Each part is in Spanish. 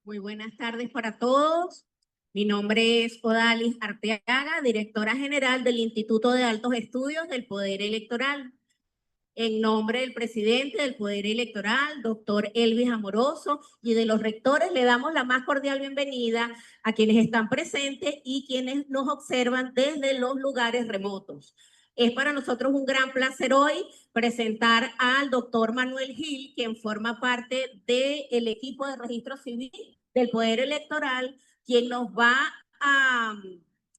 Muy buenas tardes para todos. Mi nombre es Odalis Arteaga, directora general del Instituto de Altos Estudios del Poder Electoral. En nombre del presidente del Poder Electoral, doctor Elvis Amoroso, y de los rectores, le damos la más cordial bienvenida a quienes están presentes y quienes nos observan desde los lugares remotos. Es para nosotros un gran placer hoy presentar al doctor Manuel Gil, quien forma parte del equipo de registro civil del Poder Electoral, quien nos va a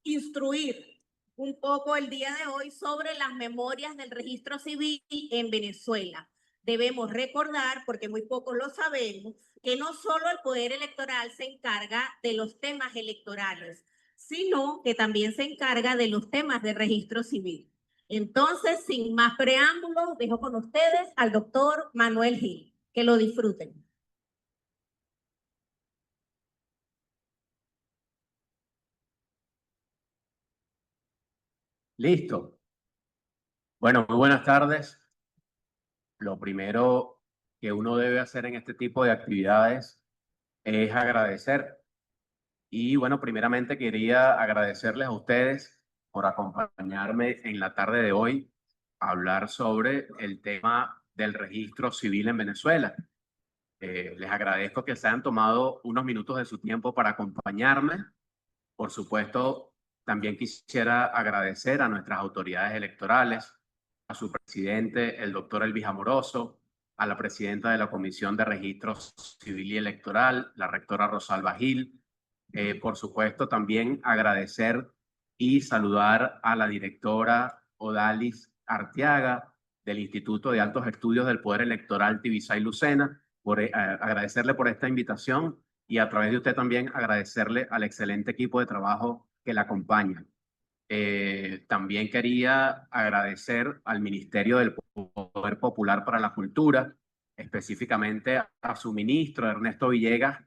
instruir un poco el día de hoy sobre las memorias del registro civil en Venezuela. Debemos recordar, porque muy pocos lo sabemos, que no solo el Poder Electoral se encarga de los temas electorales, sino que también se encarga de los temas de registro civil. Entonces, sin más preámbulos, dejo con ustedes al doctor Manuel Gil. Que lo disfruten. Listo. Bueno, muy buenas tardes. Lo primero que uno debe hacer en este tipo de actividades es agradecer. Y bueno, primeramente quería agradecerles a ustedes por acompañarme en la tarde de hoy a hablar sobre el tema del registro civil en Venezuela. Les agradezco que se hayan tomado unos minutos de su tiempo para acompañarme. Por supuesto, también quisiera agradecer a nuestras autoridades electorales, a su presidente, el doctor Elvis Amoroso, a la presidenta de la Comisión de Registro Civil y Electoral, la rectora Rosalba Gil. Por supuesto, también agradecer y saludar a la directora Odalis Arteaga del Instituto de Altos Estudios del Poder Electoral Tibisay Lucena, por agradecerle por esta invitación y a través de usted también agradecerle al excelente equipo de trabajo que la acompaña. También quería agradecer al Ministerio del Poder Popular para la Cultura, específicamente a su ministro Ernesto Villegas,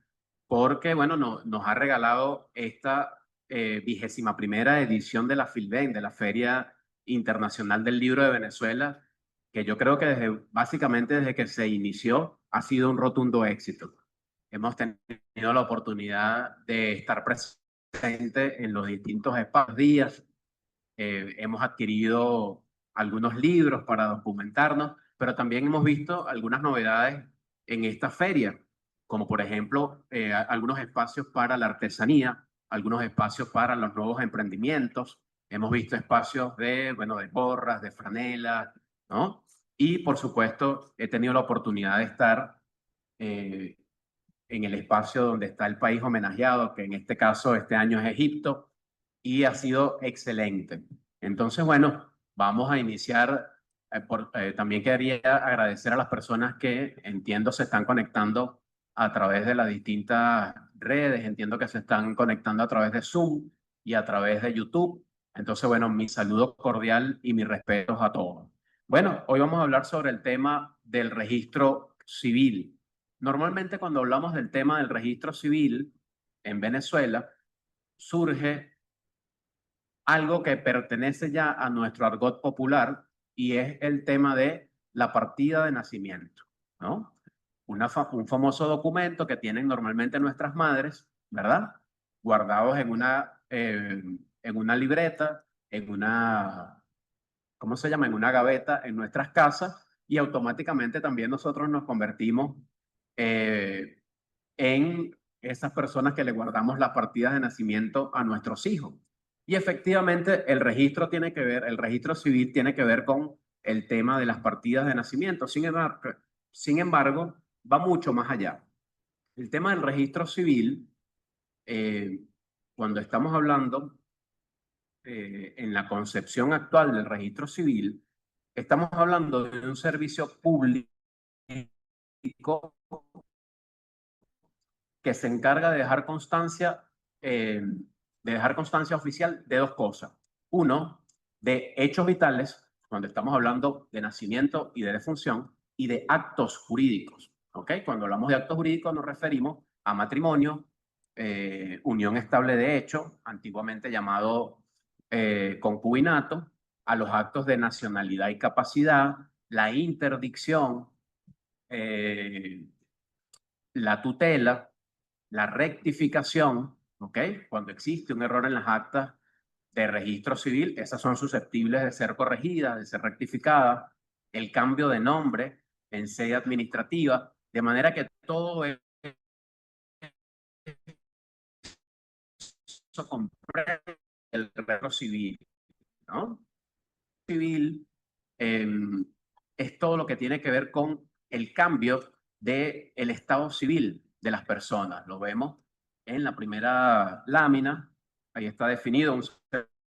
porque bueno, nos ha regalado esta 21ª edición de la FILBEN, de la Feria Internacional del Libro de Venezuela, que yo creo que básicamente desde que se inició ha sido un rotundo éxito. Hemos tenido la oportunidad de estar presente en los distintos espacios días. Hemos adquirido algunos libros para documentarnos, pero también hemos visto algunas novedades en esta feria, como por ejemplo algunos espacios para la artesanía, algunos espacios para los nuevos emprendimientos. Hemos visto espacios bueno, de gorras, de franelas, ¿no? Y por supuesto, he tenido la oportunidad de estar eh, en el espacio donde está el país homenajeado, que en este caso este año es Egipto, y ha sido excelente. Entonces, bueno, vamos a iniciar. También quería agradecer a las personas que entiendo se están conectando a través de las distintas redes, entiendo que se están conectando a través de Zoom y a través de YouTube. Entonces, bueno, mi saludo cordial y mis respetos a todos. Bueno, hoy vamos a hablar sobre el tema del registro civil. Normalmente cuando hablamos del tema del registro civil en Venezuela, surge algo que pertenece ya a nuestro argot popular y es el tema de la partida de nacimiento, ¿no? Un famoso documento que tienen normalmente nuestras madres, ¿verdad? Guardados en una libreta, en una, ¿cómo se llama? En una gaveta en nuestras casas y automáticamente también nosotros nos convertimos eh, en esas personas que le guardamos las partidas de nacimiento a nuestros hijos. Y efectivamente el registro civil tiene que ver con el tema de las partidas de nacimiento. Sin embargo, va mucho más allá. El tema del registro civil, eh, cuando estamos hablando en la concepción actual del registro civil, estamos hablando de un servicio público que se encarga de dejar constancia oficial de dos cosas. Uno, de hechos vitales, cuando estamos hablando de nacimiento y de defunción, y de actos jurídicos. ¿Ok? Cuando hablamos de actos jurídicos nos referimos a matrimonio, unión estable de hecho, antiguamente llamado concubinato, a los actos de nacionalidad y capacidad, la interdicción, la tutela, la rectificación, ¿ok? Cuando existe un error en las actas de registro civil, esas son susceptibles de ser corregidas, de ser rectificadas, el cambio de nombre en sede administrativa, de manera que todo eso comprende el registro civil, ¿no? Civil es todo lo que tiene que ver con el cambio del estado civil de las personas. Lo vemos en la primera lámina. Ahí está definido un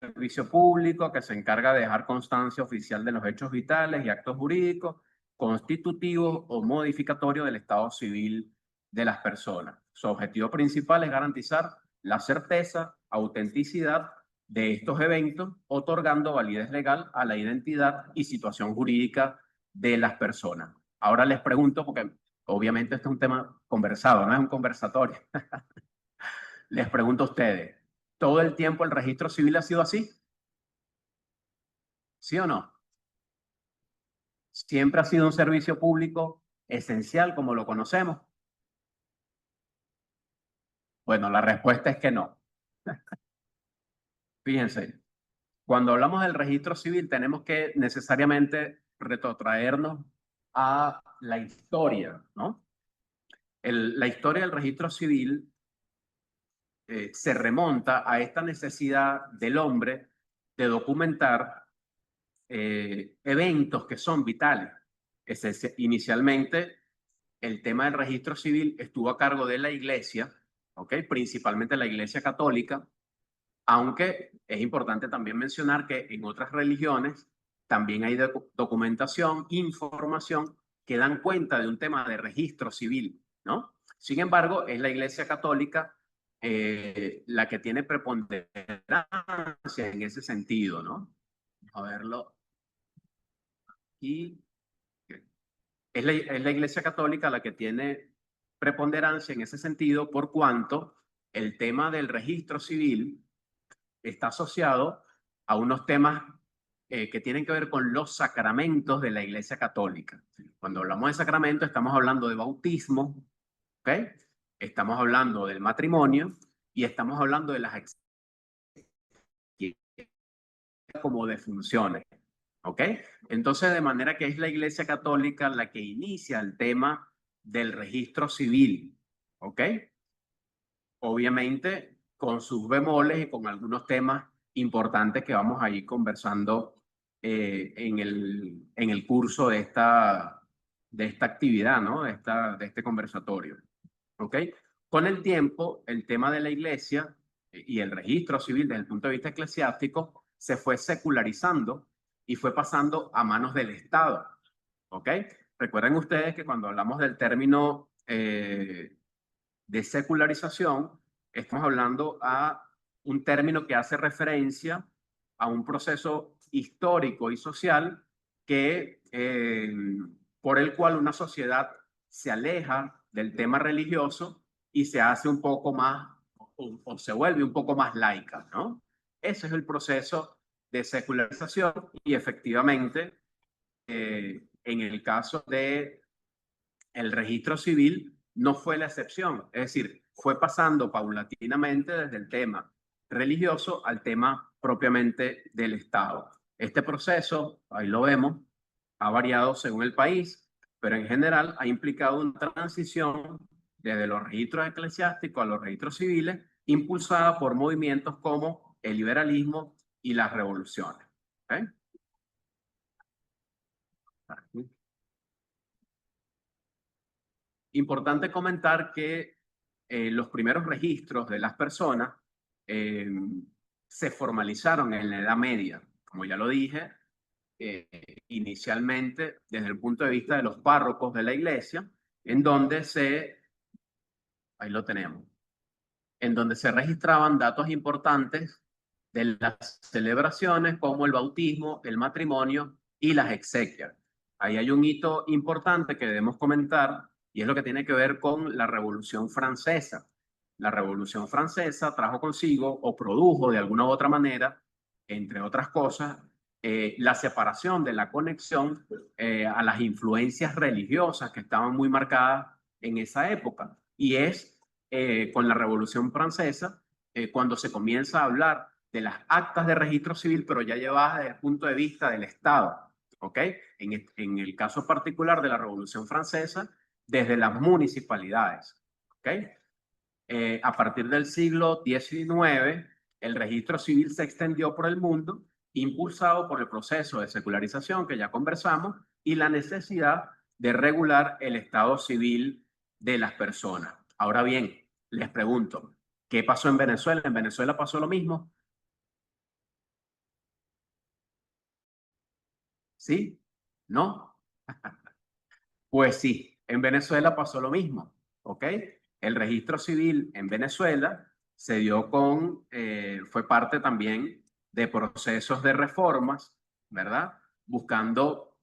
servicio público que se encarga de dejar constancia oficial de los hechos vitales y actos jurídicos constitutivos o modificatorios del estado civil de las personas. Su objetivo principal es garantizar la certeza, autenticidad de estos eventos, otorgando validez legal a la identidad y situación jurídica de las personas. Ahora les pregunto, porque obviamente este es un tema conversado, no es un conversatorio. Les pregunto a ustedes, ¿todo el tiempo el registro civil ha sido así? ¿Sí o no? ¿Siempre ha sido un servicio público esencial como lo conocemos? Bueno, la respuesta es que no. Fíjense, cuando hablamos del registro civil tenemos que necesariamente retrotraernos a la historia, ¿no? La historia del registro civil se remonta a esta necesidad del hombre de documentar eventos que son vitales. Inicialmente, el tema del registro civil estuvo a cargo de la Iglesia, ¿ok? Principalmente la Iglesia Católica, aunque es importante también mencionar que en otras religiones también hay documentación, información que dan cuenta de un tema de registro civil, ¿no? Sin embargo, es la Iglesia Católica la que tiene preponderancia en ese sentido, ¿no? A verlo. Y es la Iglesia Católica la que tiene preponderancia en ese sentido, por cuanto el tema del registro civil está asociado a unos temas que tienen que ver con los sacramentos de la Iglesia Católica. Cuando hablamos de sacramento, estamos hablando de bautismo, ¿ok? Estamos hablando del matrimonio y estamos hablando de las como de funciones, ¿ok? Entonces, de manera que es la Iglesia Católica la que inicia el tema del registro civil, ¿ok? Obviamente con sus bemoles y con algunos temas importantes que vamos a ir conversando en el curso de esta actividad, ¿no? De este conversatorio. ¿Ok? Con el tiempo, el tema de la iglesia y el registro civil desde el punto de vista eclesiástico se fue secularizando y fue pasando a manos del Estado. ¿Ok? Recuerden ustedes que cuando hablamos del término de secularización, estamos hablando a un término que hace referencia a un proceso histórico y social que, por el cual una sociedad se aleja del tema religioso y se hace un poco más, o se vuelve un poco más laica, ¿no? Ese es el proceso de secularización y efectivamente, en el caso de el registro civil no fue la excepción, es decir, fue pasando paulatinamente desde el tema religioso al tema propiamente del Estado. Este proceso, ahí lo vemos, ha variado según el país, pero en general ha implicado una transición desde los registros eclesiásticos a los registros civiles, impulsada por movimientos como el liberalismo y las revoluciones. ¿Okay? Importante comentar que los primeros registros de las personas eh, se formalizaron en la Edad Media, como ya lo dije, inicialmente desde el punto de vista de los párrocos de la iglesia, en donde ahí lo tenemos, en donde se registraban datos importantes de las celebraciones como el bautismo, el matrimonio y las exequias. Ahí hay un hito importante que debemos comentar y es lo que tiene que ver con la Revolución Francesa. La Revolución Francesa trajo consigo o produjo de alguna u otra manera, entre otras cosas, la separación de la conexión a las influencias religiosas que estaban muy marcadas en esa época. Y es con la Revolución Francesa, cuando se comienza a hablar de las actas de registro civil, pero ya llevadas desde el punto de vista del Estado, ¿ok? En el caso particular de la Revolución Francesa, desde las municipalidades, ¿ok? A partir del siglo XIX, el registro civil se extendió por el mundo, impulsado por el proceso de secularización que ya conversamos y la necesidad de regular el estado civil de las personas. Ahora bien, les pregunto, ¿qué pasó en Venezuela? ¿En Venezuela pasó lo mismo? ¿Sí? ¿No? Pues sí, en Venezuela pasó lo mismo, ¿ok? El registro civil en Venezuela se dio fue parte también de procesos de reformas, ¿verdad? Buscando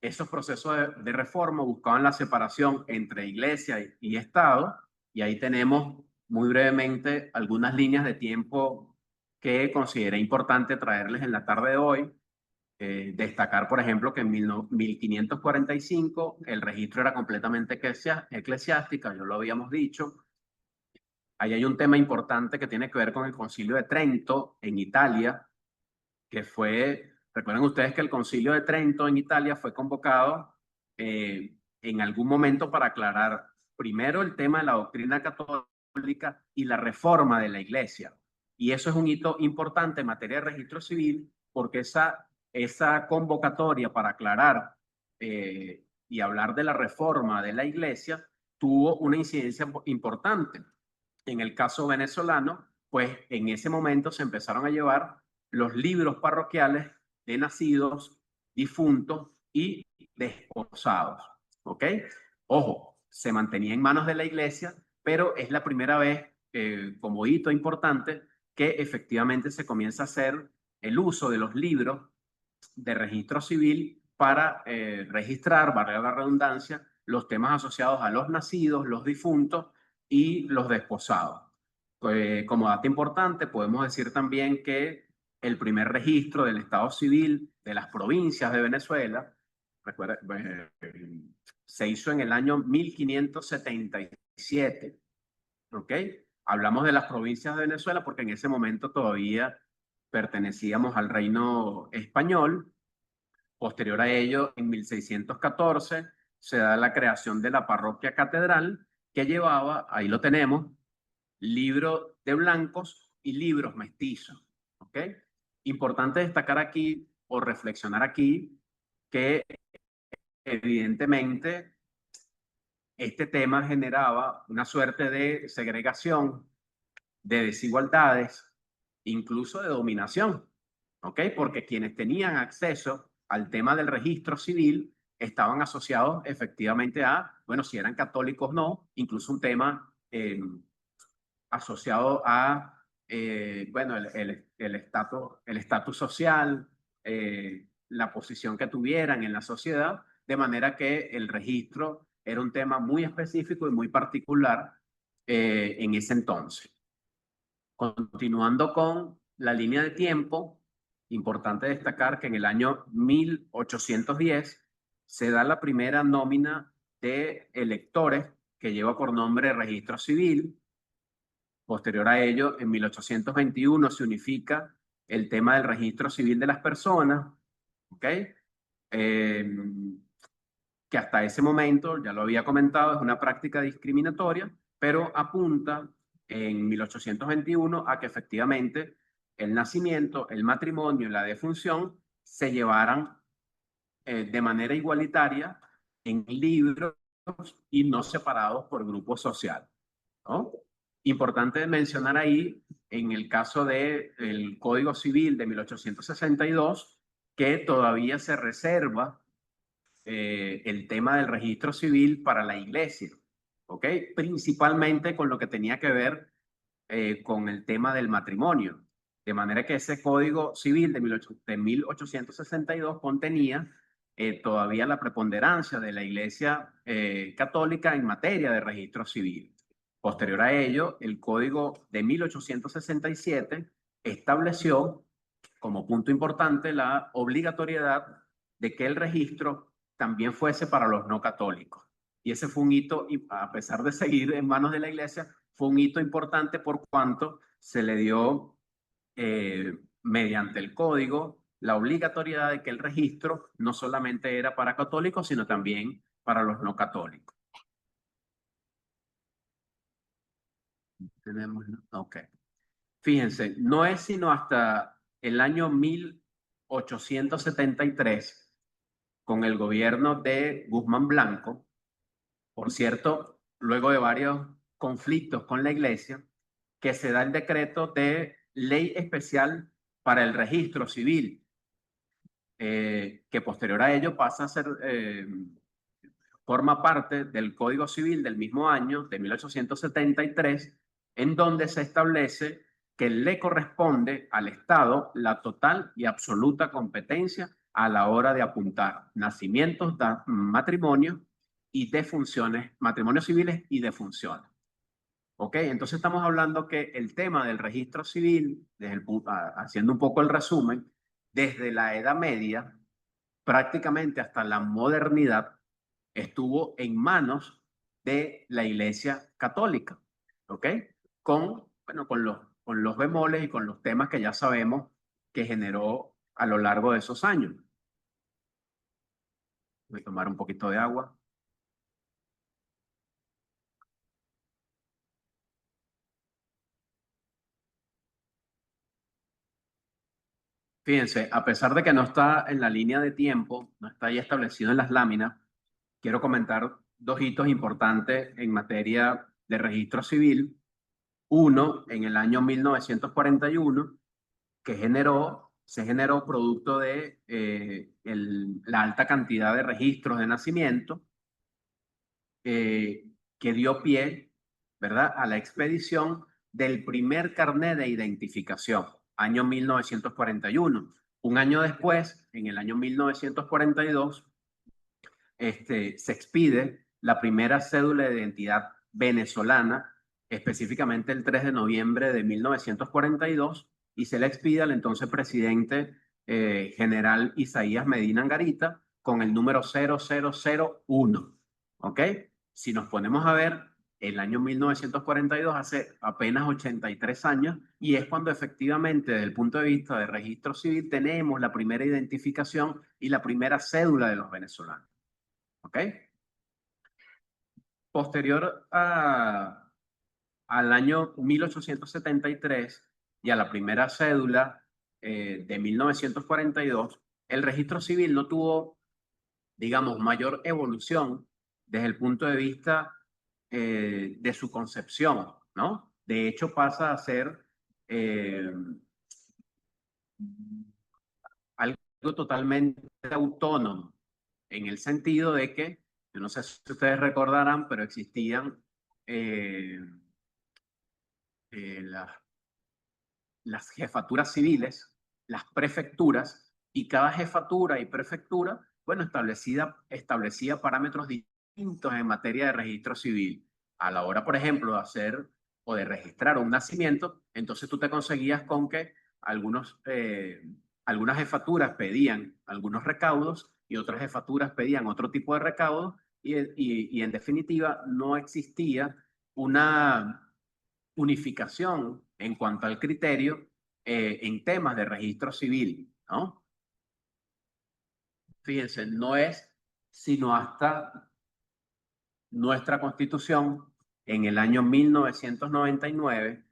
esos procesos de reforma, buscaban la separación entre iglesia y Estado, y ahí tenemos muy brevemente algunas líneas de tiempo que consideré importante traerles en la tarde de hoy. Destacar, por ejemplo, que en 1545 el registro era completamente eclesiástica, ya lo habíamos dicho. Ahí hay un tema importante que tiene que ver con el Concilio de Trento en Italia, que recuerden ustedes que el Concilio de Trento en Italia fue convocado en algún momento para aclarar primero el tema de la doctrina católica y la reforma de la Iglesia. Y eso es un hito importante en materia de registro civil, porque esa convocatoria para aclarar y hablar de la reforma de la Iglesia tuvo una incidencia importante. En el caso venezolano, pues en ese momento se empezaron a llevar los libros parroquiales de nacidos, difuntos y desposados. ¿Ok? Ojo, se mantenía en manos de la iglesia, pero es la primera vez, como hito importante, que efectivamente se comienza a hacer el uso de los libros de registro civil para registrar, valga la redundancia, los temas asociados a los nacidos, los difuntos y los desposados. Como dato importante, podemos decir también que el primer registro del Estado civil de las provincias de Venezuela, recuerda, se hizo en el año 1577. ¿Ok? Hablamos de las provincias de Venezuela porque en ese momento todavía pertenecíamos al reino español. Posterior a ello, en 1614, se da la creación de la parroquia catedral que llevaba, ahí lo tenemos, libros de blancos y libros mestizos. ¿Ok? Importante destacar aquí o reflexionar aquí que evidentemente este tema generaba una suerte de segregación, de desigualdades, incluso de dominación. ¿Ok? Porque quienes tenían acceso al tema del registro civil estaban asociados efectivamente bueno, si eran católicos o no, incluso un tema asociado bueno, el estatus social, la posición que tuvieran en la sociedad, de manera que el registro era un tema muy específico y muy particular en ese entonces. Continuando con la línea de tiempo, importante destacar que en el año 1810 se da la primera nómina de electores que lleva por nombre registro civil. Posterior a ello, en 1821 se unifica el tema del registro civil de las personas, ¿ok? Que hasta ese momento, ya lo había comentado, es una práctica discriminatoria, pero apunta en 1821 a que efectivamente el nacimiento, el matrimonio y la defunción se llevaran de manera igualitaria en libros y no separados por grupo social, ¿no? Importante mencionar ahí, en el caso del Código Civil de 1862, que todavía se reserva el tema del registro civil para la iglesia, ¿ok? Principalmente con lo que tenía que ver con el tema del matrimonio. De manera que ese Código Civil de 1862 contenía todavía la preponderancia de la Iglesia Católica en materia de registro civil. Posterior a ello, el Código de 1867 estableció como punto importante la obligatoriedad de que el registro también fuese para los no católicos. Y ese fue un hito, y a pesar de seguir en manos de la iglesia, fue un hito importante por cuanto se le dio mediante el código la obligatoriedad de que el registro no solamente era para católicos, sino también para los no católicos. Tenemos, ok. Fíjense, no es sino hasta el año 1873, con el gobierno de Guzmán Blanco, por cierto, luego de varios conflictos con la iglesia, que se da el decreto de ley especial para el registro civil, que posterior a ello pasa a ser, forma parte del Código Civil del mismo año, de 1873, en donde se establece que le corresponde al Estado la total y absoluta competencia a la hora de apuntar nacimientos, matrimonios y defunciones, matrimonios civiles y defunciones. ¿Ok? Entonces estamos hablando que el tema del registro civil, haciendo un poco el resumen, desde la Edad Media prácticamente hasta la modernidad estuvo en manos de la Iglesia Católica, ¿ok? Bueno, con los bemoles y con los temas que ya sabemos que generó a lo largo de esos años. Voy a tomar un poquito de agua. Fíjense, a pesar de que no está en la línea de tiempo, no está ahí establecido en las láminas, quiero comentar dos hitos importantes en materia de registro civil. Uno, en el año 1941, que se generó producto de la alta cantidad de registros de nacimiento, que dio pie, ¿verdad?, a la expedición del primer carnet de identificación, año 1941. Un año después, en el año 1942, se expide la primera cédula de identidad venezolana, específicamente el 3 de noviembre de 1942, y se le expide al entonces presidente general Isaías Medina Angarita con el número 0001. ¿Ok? Si nos ponemos a ver, el año 1942 hace apenas 83 años, y es cuando efectivamente desde el punto de vista de registro civil tenemos la primera identificación y la primera cédula de los venezolanos. ¿Ok? Posterior al año 1873 y a la primera cédula de 1942, el registro civil no tuvo, digamos, mayor evolución desde el punto de vista de su concepción, ¿no? De hecho, pasa a ser algo totalmente autónomo, en el sentido de que, yo no sé si ustedes recordarán, pero existían las jefaturas civiles, las prefecturas, y cada jefatura y prefectura, bueno, establecía parámetros distintos en materia de registro civil. A la hora, por ejemplo, de hacer o de registrar un nacimiento, entonces tú te conseguías con que algunas jefaturas pedían algunos recaudos y otras jefaturas pedían otro tipo de recaudos, y en definitiva no existía una unificación en cuanto al criterio en temas de registro civil, ¿no? Fíjense, no es sino hasta nuestra Constitución en el año 1999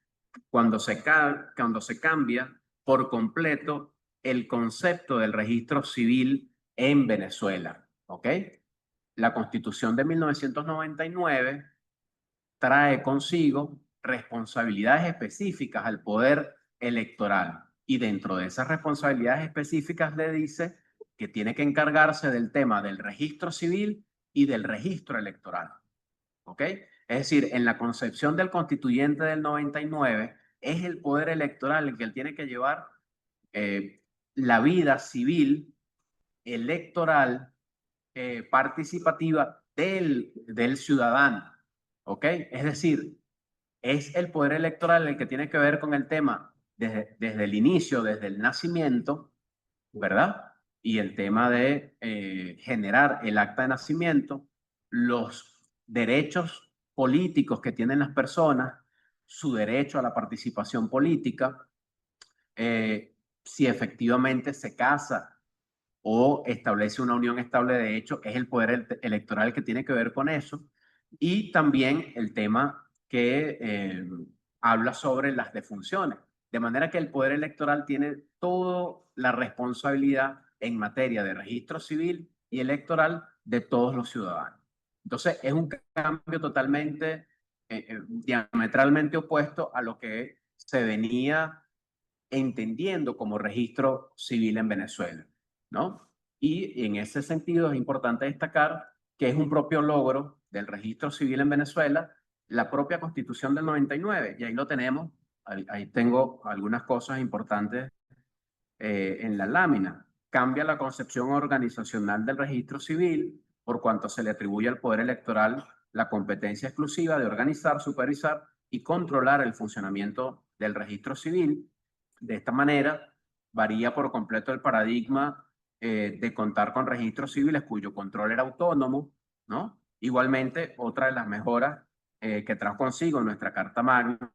cuando se cambia por completo el concepto del registro civil en Venezuela, ¿ok? La Constitución de 1999 trae consigo responsabilidades específicas al poder electoral, y dentro de esas responsabilidades específicas le dice que tiene que encargarse del tema del registro civil y del registro electoral. ¿Ok? Es decir, en la concepción del constituyente del 99, es el poder electoral el que tiene que llevar la vida civil, electoral, participativa del ciudadano. ¿Ok? Es decir, es el poder electoral el que tiene que ver con el tema desde el inicio, desde el nacimiento, ¿verdad? Y el tema de generar el acta de nacimiento, los derechos políticos que tienen las personas, su derecho a la participación política, si efectivamente se casa o establece una unión estable de hecho, es el poder electoral que tiene que ver con eso. Y también el tema que habla sobre las defunciones. De manera que el poder electoral tiene toda la responsabilidad en materia de registro civil y electoral de todos los ciudadanos. Entonces, es un cambio totalmente, diametralmente opuesto a lo que se venía entendiendo como registro civil en Venezuela, ¿no? Y en ese sentido es importante destacar que es un propio logro del registro civil en Venezuela, la propia Constitución del 99, y ahí lo tenemos, ahí tengo algunas cosas importantes en la lámina. Cambia la concepción organizacional del registro civil por cuanto se le atribuye al Poder Electoral la competencia exclusiva de organizar, supervisar y controlar el funcionamiento del registro civil. De esta manera, varía por completo el paradigma de contar con registros civiles cuyo control era autónomo, ¿no? Igualmente, otra de las mejoras que trajo consigo nuestra Carta Magna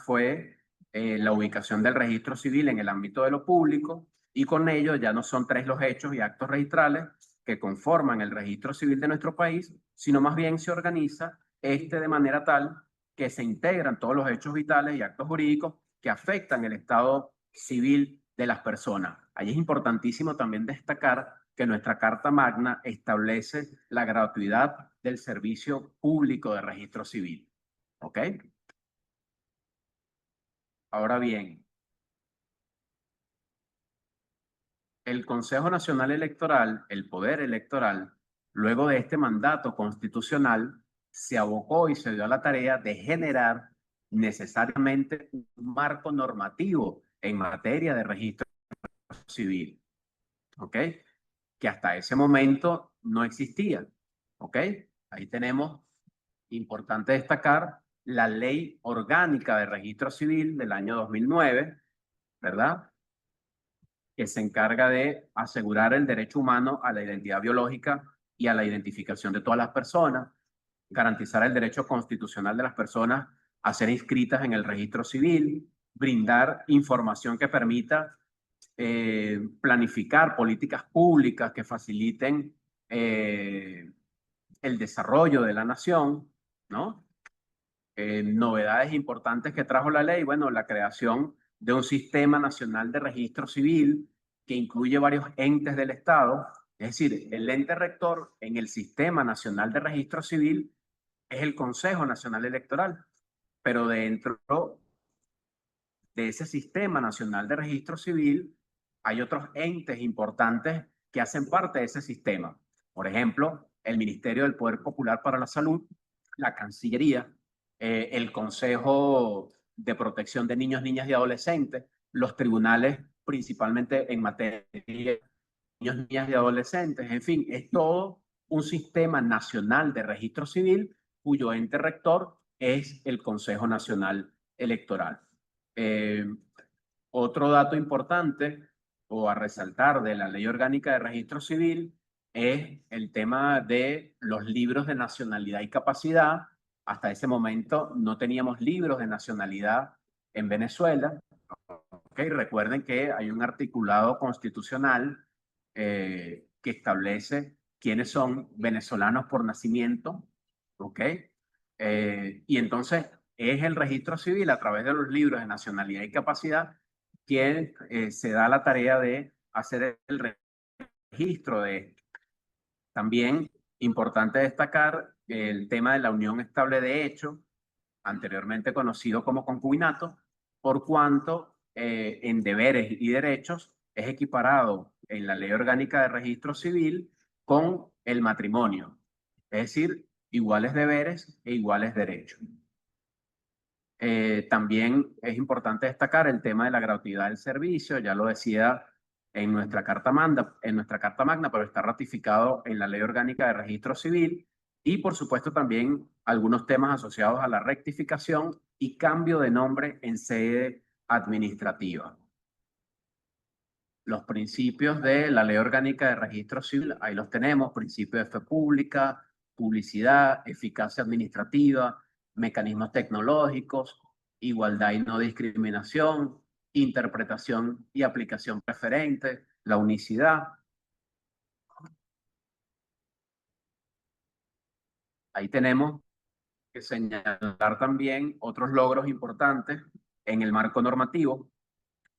fue la ubicación del registro civil en el ámbito de lo público, y con ello ya no son 3 los hechos y actos registrales que conforman el registro civil de nuestro país, sino más bien se organiza de manera tal que se integran todos los hechos vitales y actos jurídicos que afectan el estado civil de las personas. Ahí es importantísimo también destacar que nuestra Carta Magna establece la gratuidad del servicio público de registro civil. ¿Ok? Ahora bien, el Consejo Nacional Electoral, el poder electoral, luego de este mandato constitucional, se abocó y se dio a la tarea de generar necesariamente un marco normativo en materia de registro civil, ¿ok? Que hasta ese momento no existía, ¿ok? Ahí tenemos, importante destacar, la Ley Orgánica de Registro Civil del año 2009, ¿verdad? Que se encarga de asegurar el derecho humano a la identidad biológica y a la identificación de todas las personas, garantizar el derecho constitucional de las personas a ser inscritas en el registro civil, brindar información que permita planificar políticas públicas que faciliten el desarrollo de la nación, ¿no? Novedades importantes que trajo la ley, bueno, la creación de un sistema nacional de registro civil que incluye varios entes del Estado, es decir, el ente rector en el Sistema Nacional de Registro Civil es el Consejo Nacional Electoral, pero dentro de ese Sistema Nacional de Registro Civil hay otros entes importantes que hacen parte de ese sistema. Por ejemplo, el Ministerio del Poder Popular para la Salud, la Cancillería, el Consejo de Protección de Niños, Niñas y Adolescentes, los tribunales principalmente en materia de niños, niñas y adolescentes. En fin, es todo un sistema nacional de registro civil cuyo ente rector es el Consejo Nacional Electoral. Otro dato importante o a resaltar de la Ley Orgánica de Registro Civil es el tema de los libros de nacionalidad y capacidad. Hasta ese momento no teníamos libros de nacionalidad en Venezuela. ¿Okay? Recuerden que hay un articulado constitucional que establece quiénes son venezolanos por nacimiento. ¿Ok? Y entonces es el registro civil a través de los libros de nacionalidad y capacidad quien se da la tarea de hacer el registro de esto. También importante destacar el tema de la unión estable de hecho, anteriormente conocido como concubinato, por cuanto en deberes y derechos es equiparado en la Ley Orgánica de Registro Civil con el matrimonio, es decir, iguales deberes e iguales derechos. También es importante destacar el tema de la gratuidad del servicio, ya lo decía en nuestra Carta Magna, pero está ratificado en la Ley Orgánica de Registro Civil, y por supuesto también algunos temas asociados a la rectificación y cambio de nombre en sede administrativa. Los principios de la Ley Orgánica de Registro Civil, ahí los tenemos: principio de fe pública, publicidad, eficacia administrativa, mecanismos tecnológicos, igualdad y no discriminación, interpretación y aplicación preferente, la unicidad. Ahí tenemos que señalar también otros logros importantes en el marco normativo.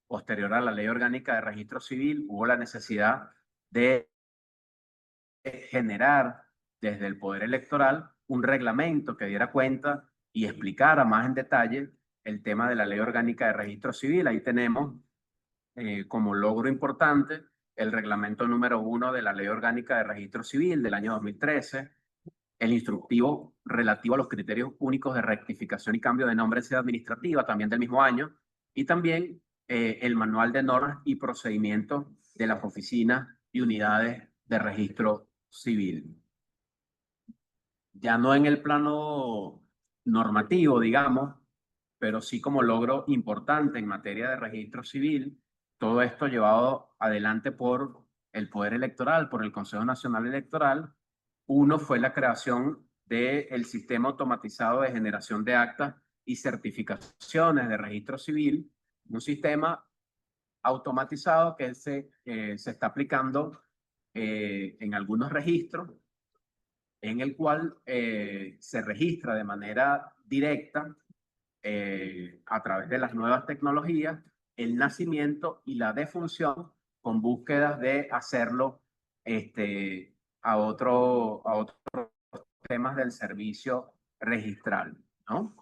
Posterior a la Ley Orgánica de Registro Civil, hubo la necesidad de generar desde el Poder Electoral un reglamento que diera cuenta y explicara más en detalle el tema de la Ley Orgánica de Registro Civil. Ahí tenemos como logro importante el reglamento número 1 de la Ley Orgánica de Registro Civil del año 2013, el instructivo relativo a los criterios únicos de rectificación y cambio de nombre en sede administrativa, también del mismo año, y también el manual de normas y procedimientos de las oficinas y unidades de registro civil. Ya no en el plano normativo, digamos, pero sí como logro importante en materia de registro civil, todo esto llevado adelante por el Poder Electoral, por el Consejo Nacional Electoral. Uno fue la creación del sistema automatizado de generación de actas y certificaciones de registro civil, un sistema automatizado que se está aplicando en algunos registros, en el cual se registra de manera directa a través de las nuevas tecnologías el nacimiento y la defunción con búsquedas de hacerlo a otros temas del servicio registral, ¿no?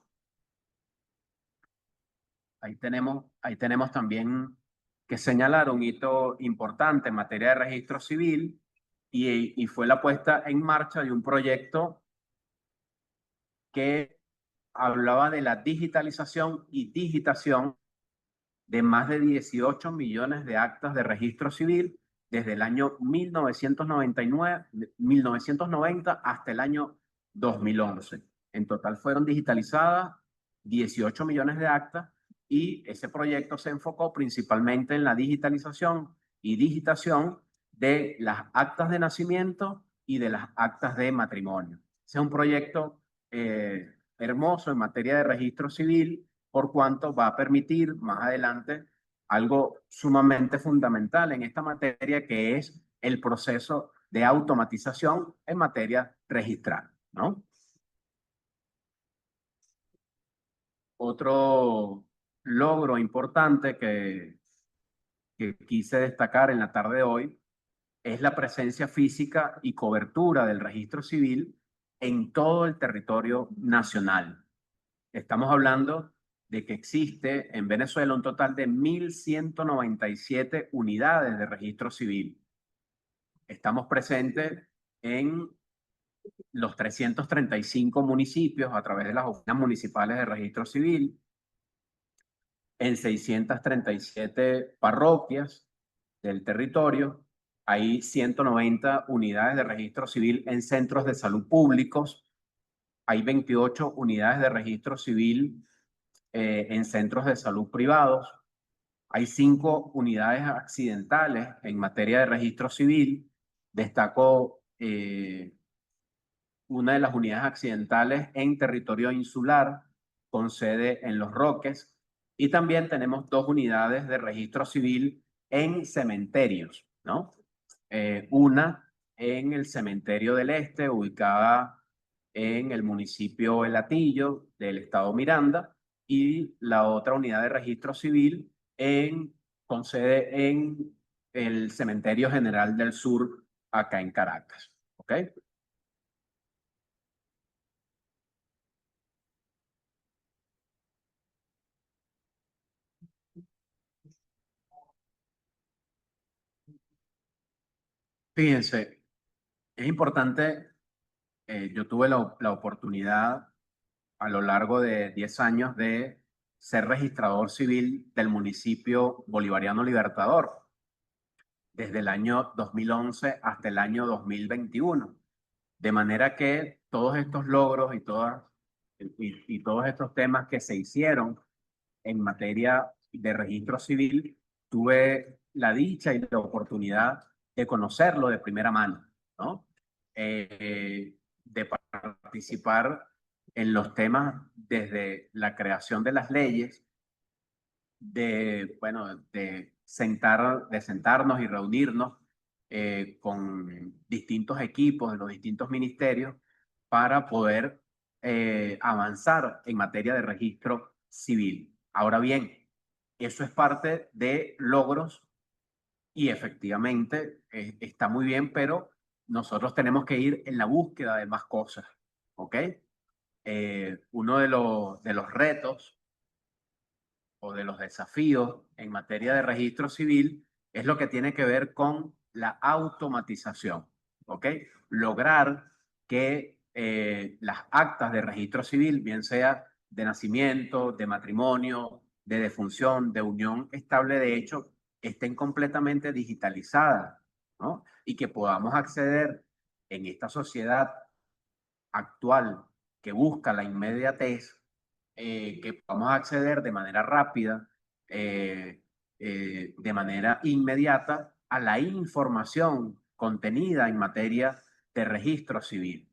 Ahí tenemos también que señalar un hito importante en materia de registro civil y fue la puesta en marcha de un proyecto que hablaba de la digitalización y digitación de más de 18 millones de actas de registro civil desde el año 1990 hasta el año 2011. En total fueron digitalizadas 18 millones de actas y ese proyecto se enfocó principalmente en la digitalización y digitación de las actas de nacimiento y de las actas de matrimonio. Ese es un proyecto hermoso en materia de registro civil, por cuanto va a permitir más adelante algo sumamente fundamental en esta materia, que es el proceso de automatización en materia registral, ¿no? Otro logro importante que quise destacar en la tarde de hoy es la presencia física y cobertura del registro civil en todo el territorio nacional. Estamos hablando de que existe en Venezuela un total de 1.197 unidades de registro civil. Estamos presentes en los 335 municipios a través de las oficinas municipales de registro civil, en 637 parroquias del territorio. Hay 190 unidades de registro civil en centros de salud públicos. Hay 28 unidades de registro civil en centros de salud privados. Hay 5 unidades accidentales en materia de registro civil. Destaco una de las unidades accidentales en territorio insular, con sede en Los Roques. Y también tenemos 2 unidades de registro civil en cementerios, ¿no? Una en el Cementerio del Este, ubicada en el municipio El Hatillo del estado Miranda, y la otra unidad de registro civil con sede en el Cementerio General del Sur, acá en Caracas. ¿Ok? Fíjense, es importante, yo tuve la oportunidad a lo largo de 10 años de ser registrador civil del municipio Bolivariano Libertador, desde el año 2011 hasta el año 2021. De manera que todos estos logros y todos estos temas que se hicieron en materia de registro civil, tuve la dicha y la oportunidad de conocerlo de primera mano, ¿no? De participar en los temas desde la creación de las leyes, de sentarnos y reunirnos con distintos equipos de los distintos ministerios para poder avanzar en materia de registro civil. Ahora bien, eso es parte de logros y efectivamente está muy bien, pero nosotros tenemos que ir en la búsqueda de más cosas, ¿ok? Uno de los retos o de los desafíos en materia de registro civil es lo que tiene que ver con la automatización, ¿ok? Lograr que las actas de registro civil, bien sea de nacimiento, de matrimonio, de defunción, de unión estable de hecho, estén completamente digitalizadas, ¿no? Y que podamos acceder en esta sociedad actual que busca la inmediatez, que podamos acceder de manera rápida, de manera inmediata a la información contenida en materia de registro civil.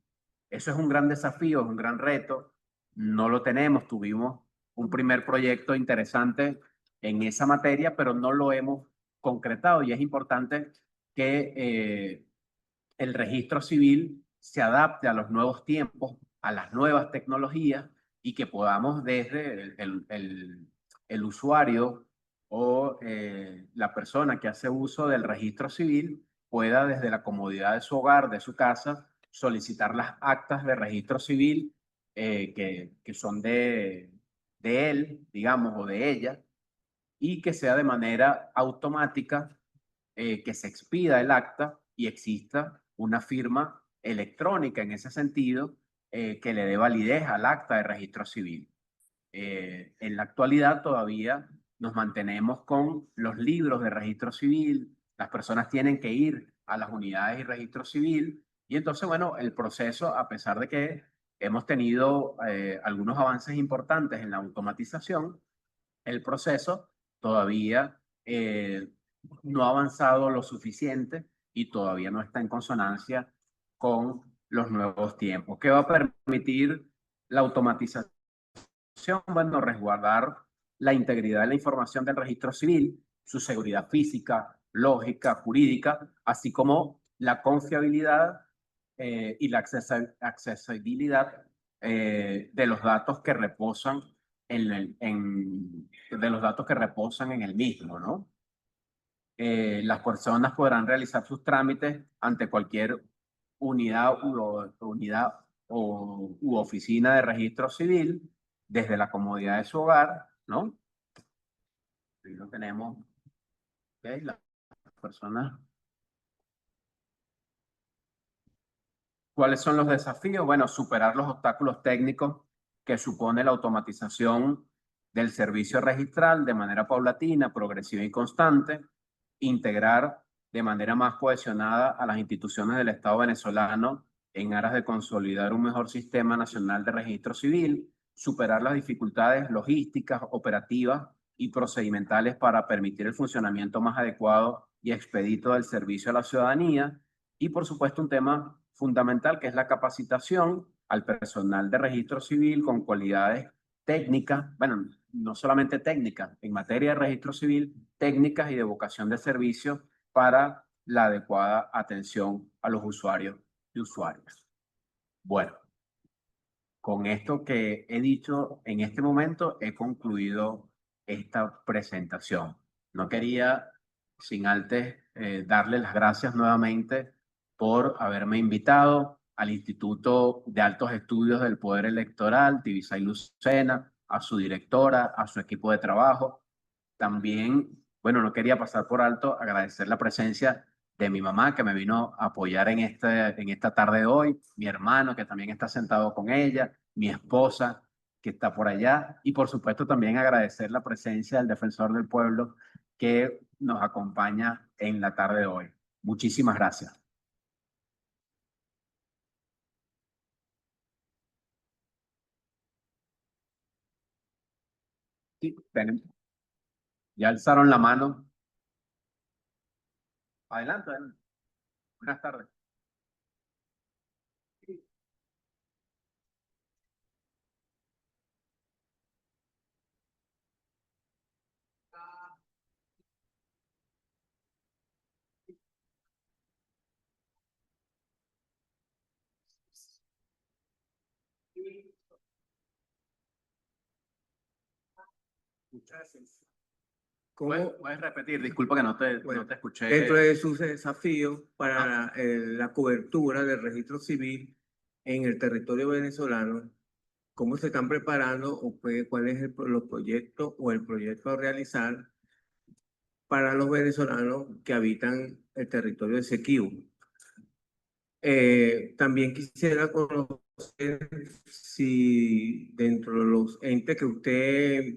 Eso es un gran desafío, es un gran reto. No lo tenemos, tuvimos un primer proyecto interesante en esa materia, pero no lo hemos concretado y es importante que el registro civil se adapte a los nuevos tiempos, a las nuevas tecnologías y que podamos desde el usuario o la persona que hace uso del registro civil pueda desde la comodidad de su hogar, de su casa, solicitar las actas de registro civil que son de él, digamos, o de ella, y que sea de manera automática, que se expida el acta y exista una firma electrónica en ese sentido, que le dé validez al acta de registro civil. En la actualidad todavía nos mantenemos con los libros de registro civil, las personas tienen que ir a las unidades de registro civil y entonces, bueno, el proceso, a pesar de que hemos tenido algunos avances importantes en la automatización, el proceso todavía no ha avanzado lo suficiente y todavía no está en consonancia con los nuevos tiempos. ¿Qué va a permitir la automatización? Bueno, resguardar la integridad de la información del registro civil, su seguridad física, lógica, jurídica, así como la confiabilidad y la accesibilidad de los datos que reposan de los datos que reposan en el mismo, ¿no? Las personas podrán realizar sus trámites ante cualquier unidad u oficina de registro civil desde la comodidad de su hogar, ¿no? Ahí lo tenemos, ¿ok? Las personas. ¿Cuáles son los desafíos? Bueno, superar los obstáculos técnicos que supone la automatización del servicio registral de manera paulatina, progresiva y constante, integrar de manera más cohesionada a las instituciones del Estado venezolano en aras de consolidar un mejor sistema nacional de registro civil, superar las dificultades logísticas, operativas y procedimentales para permitir el funcionamiento más adecuado y expedito del servicio a la ciudadanía, y por supuesto un tema fundamental que es la capacitación al personal de registro civil con cualidades técnicas, bueno, no solamente técnicas, en materia de registro civil, técnicas y de vocación de servicio para la adecuada atención a los usuarios y usuarias. Bueno, con esto que he dicho en este momento, he concluido esta presentación. No quería, sin antes, darle las gracias nuevamente por haberme invitado al Instituto de Altos Estudios del Poder Electoral, Tibisay Lucena, a su directora, a su equipo de trabajo. También, bueno, no quería pasar por alto agradecer la presencia de mi mamá que me vino a apoyar en esta tarde de hoy, mi hermano que también está sentado con ella, mi esposa que está por allá y por supuesto también agradecer la presencia del defensor del pueblo que nos acompaña en la tarde de hoy. Muchísimas gracias. Sí, ya alzaron la mano. Adelante, adelante. Buenas tardes. ¿Puedes repetir? Disculpa que no te escuché. Dentro de sus desafíos para la cobertura del registro civil en el territorio venezolano, ¿cómo se están preparando o cuál es los proyectos o el proyecto a realizar para los venezolanos que habitan el territorio de Esequibo? También quisiera conocer si dentro de los entes que usted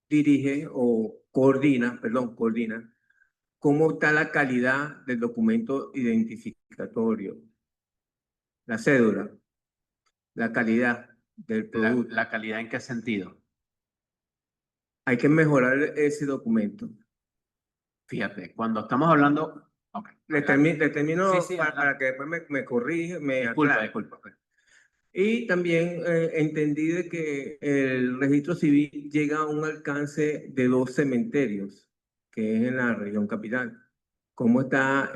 dirige o coordina, ¿cómo está la calidad del documento identificatorio? La cédula, la calidad del producto. ¿La calidad en qué sentido? Hay que mejorar ese documento. Fíjate, cuando estamos hablando... Okay, le termino sí, para que después me corrija, me disculpa, aclare. disculpa. Y también entendí de que el registro civil llega a un alcance de 2 cementerios, que es en la región capital. ¿Cómo está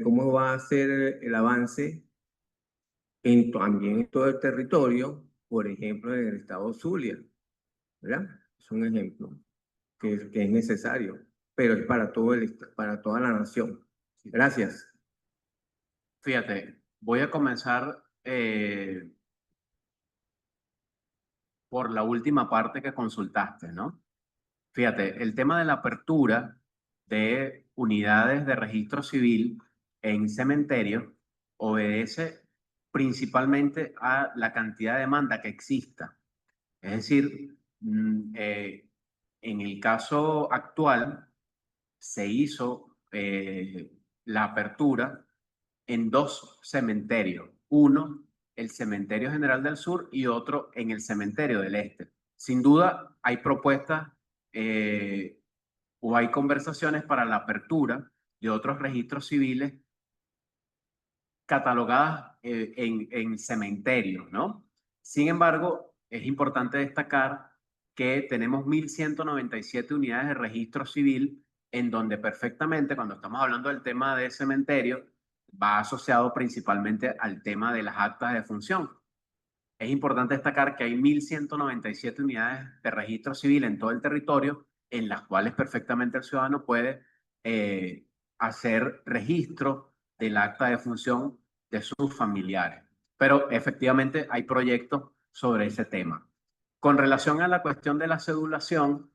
cómo va a ser el avance también en todo el territorio, por ejemplo, en el estado Zulia, ¿verdad? Es un ejemplo que es necesario, pero es para para toda la nación. Gracias. Fíjate, voy a comenzar por la última parte que consultaste, ¿no? Fíjate, el tema de la apertura de unidades de registro civil en cementerios obedece principalmente a la cantidad de demanda que exista. Es decir, en el caso actual se hizo la apertura en 2 cementerios. Uno, el Cementerio General del Sur y otro en el Cementerio del Este. Sin duda, hay propuestas o hay conversaciones para la apertura de otros registros civiles catalogadas en cementerios, ¿no? Sin embargo, es importante destacar que tenemos 1.197 unidades de registro civil en donde perfectamente, cuando estamos hablando del tema de cementerio, va asociado principalmente al tema de las actas de función. Es importante destacar que hay 1.197 unidades de registro civil en todo el territorio, en las cuales perfectamente el ciudadano puede hacer registro del acta de función de sus familiares. Pero efectivamente hay proyectos sobre ese tema. Con relación a la cuestión de la cedulación,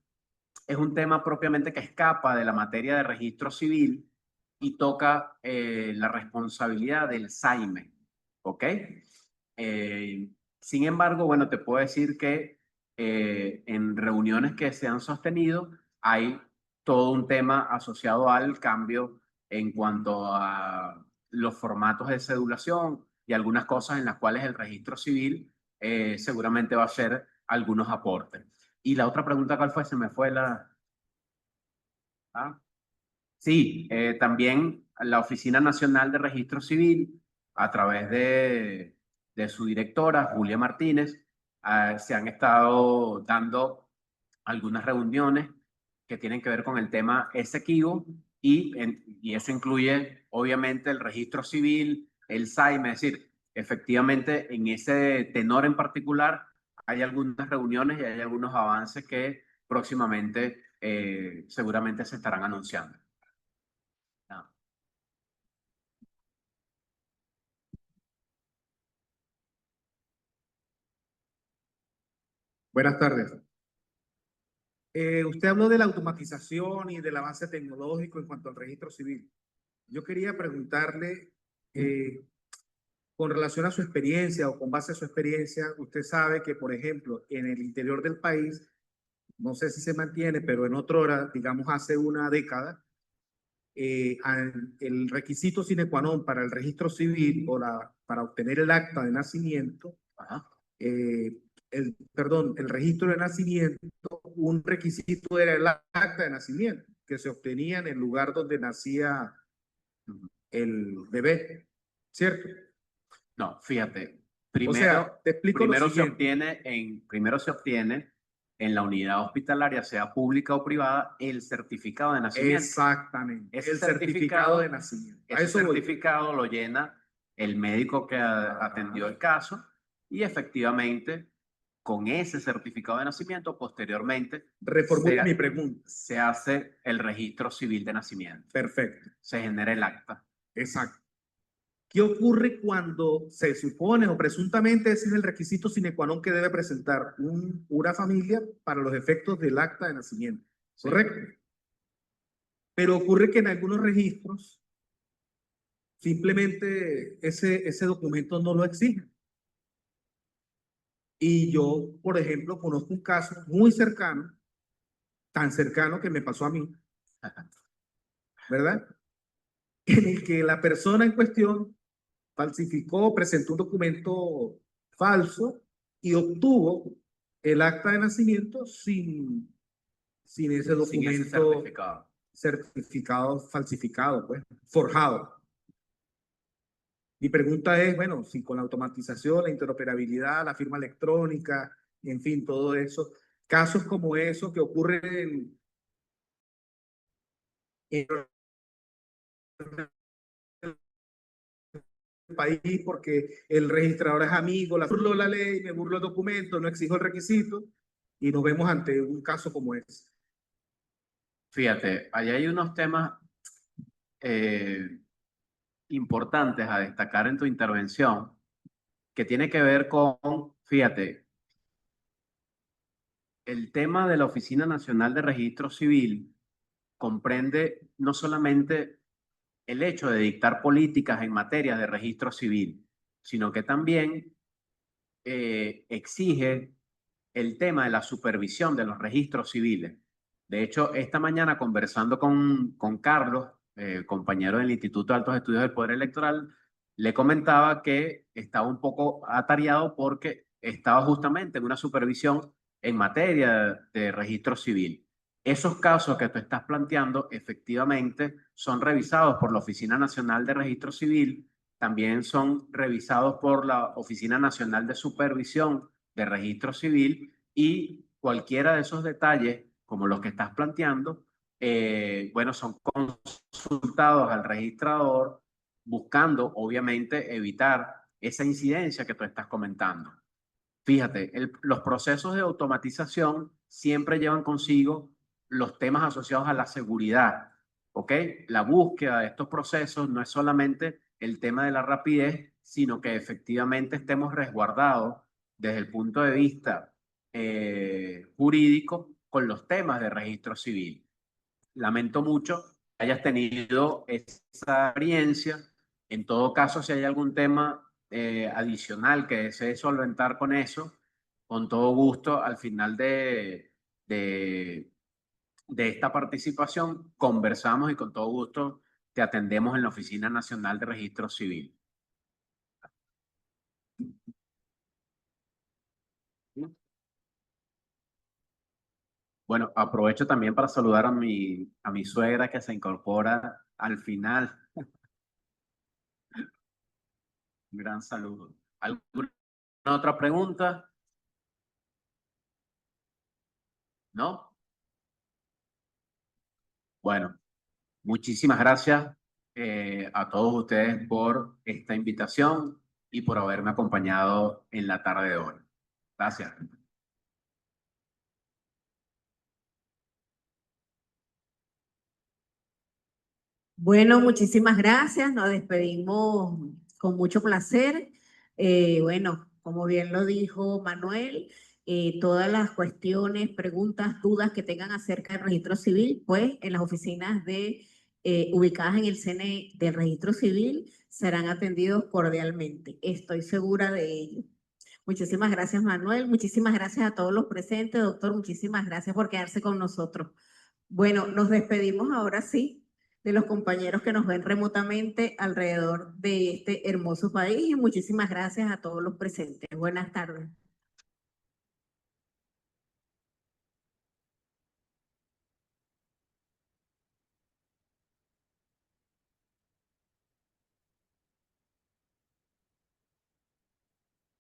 es un tema propiamente que escapa de la materia de registro civil y toca la responsabilidad del SAIME, ¿ok? Sin embargo, bueno, te puedo decir que en reuniones que se han sostenido hay todo un tema asociado al cambio en cuanto a los formatos de cedulación y algunas cosas en las cuales el registro civil seguramente va a hacer algunos aportes. Y la otra pregunta, ¿cuál fue? Se me fue la... ¿Ah? Sí, también la Oficina Nacional de Registro Civil, a través de su directora, Julia Martínez, se han estado dando algunas reuniones que tienen que ver con el tema Esequibo y eso incluye obviamente el registro civil, el SAIME, es decir, efectivamente en ese tenor en particular hay algunas reuniones y hay algunos avances que próximamente seguramente se estarán anunciando. Buenas tardes. Usted habló de la automatización y del avance tecnológico en cuanto al registro civil. Yo quería preguntarle, con relación a su experiencia o con base a su experiencia, usted sabe que, por ejemplo, en el interior del país, no sé si se mantiene, pero en otra hora, digamos hace una década, el requisito sine qua non para el registro civil o para obtener el acta de nacimiento, el registro de nacimiento, un requisito era el acta de nacimiento, que se obtenía en el lugar donde nacía el bebé, ¿cierto? No, fíjate, O sea, te explico lo siguiente. Primero se obtiene en la unidad hospitalaria, sea pública o privada, el certificado de nacimiento. Exactamente, Ese el certificado de nacimiento. Ese certificado lo llena el médico que atendió el caso y efectivamente con ese certificado de nacimiento, posteriormente Reformulo mi pregunta. se hace el registro civil de nacimiento. Perfecto. Se genera el acta. Exacto. ¿Qué ocurre cuando se supone o presuntamente ese es el requisito sine qua non que debe presentar una familia para los efectos del acta de nacimiento? Sí. ¿Correcto? Pero ocurre que en algunos registros simplemente ese documento no lo exige. Y yo, por ejemplo, conozco un caso muy cercano, tan cercano que me pasó a mí, ¿verdad? En el que la persona en cuestión falsificó, presentó un documento falso y obtuvo el acta de nacimiento sin ese documento Sin ese certificado. certificado falsificado, pues, forjado. Mi pregunta es, bueno, si con la automatización, la interoperabilidad, la firma electrónica, en fin, todo eso, casos como esos que ocurren en el país porque el registrador es amigo, la burlo la ley, me burlo el documento, no exijo el requisito y nos vemos ante un caso como ese. Fíjate, allá hay unos temas importantes a destacar en tu intervención que tiene que ver con, fíjate, el tema de la Oficina Nacional de Registro Civil comprende no solamente el hecho de dictar políticas en materia de registro civil, sino que también exige el tema de la supervisión de los registros civiles. De hecho, esta mañana conversando con Carlos, compañero del Instituto de Altos Estudios del Poder Electoral, le comentaba que estaba un poco atareado porque estaba justamente en una supervisión en materia de registro civil. Esos casos que tú estás planteando efectivamente son revisados por la Oficina Nacional de Registro Civil, también son revisados por la Oficina Nacional de Supervisión de Registro Civil, y cualquiera de esos detalles, como los que estás planteando, bueno, son consultados al registrador buscando, obviamente, evitar esa incidencia que tú estás comentando. Fíjate, los procesos de automatización siempre llevan consigo los temas asociados a la seguridad, ¿ok? La búsqueda de estos procesos no es solamente el tema de la rapidez, sino que efectivamente estemos resguardados desde el punto de vista jurídico con los temas de registro civil. Lamento mucho que hayas tenido esa experiencia. En todo caso, si hay algún tema adicional que desees solventar con eso, con todo gusto, al final de esta participación, conversamos y con todo gusto te atendemos en la Oficina Nacional de Registro Civil. Bueno, aprovecho también para saludar a mi suegra que se incorpora al final. Un gran saludo. ¿Alguna otra pregunta? ¿No? Bueno, muchísimas gracias a todos ustedes por esta invitación y por haberme acompañado en la tarde de hoy. Gracias. Bueno, muchísimas gracias. Nos despedimos con mucho placer. Bueno, como bien lo dijo Manuel, todas las cuestiones, preguntas, dudas que tengan acerca del registro civil, pues en las oficinas ubicadas en el CNE del registro civil serán atendidos cordialmente. Estoy segura de ello. Muchísimas gracias, Manuel. Muchísimas gracias a todos los presentes. Doctor, muchísimas gracias por quedarse con nosotros. Bueno, nos despedimos ahora sí de los compañeros que nos ven remotamente alrededor de este hermoso país y muchísimas gracias a todos los presentes. Buenas tardes.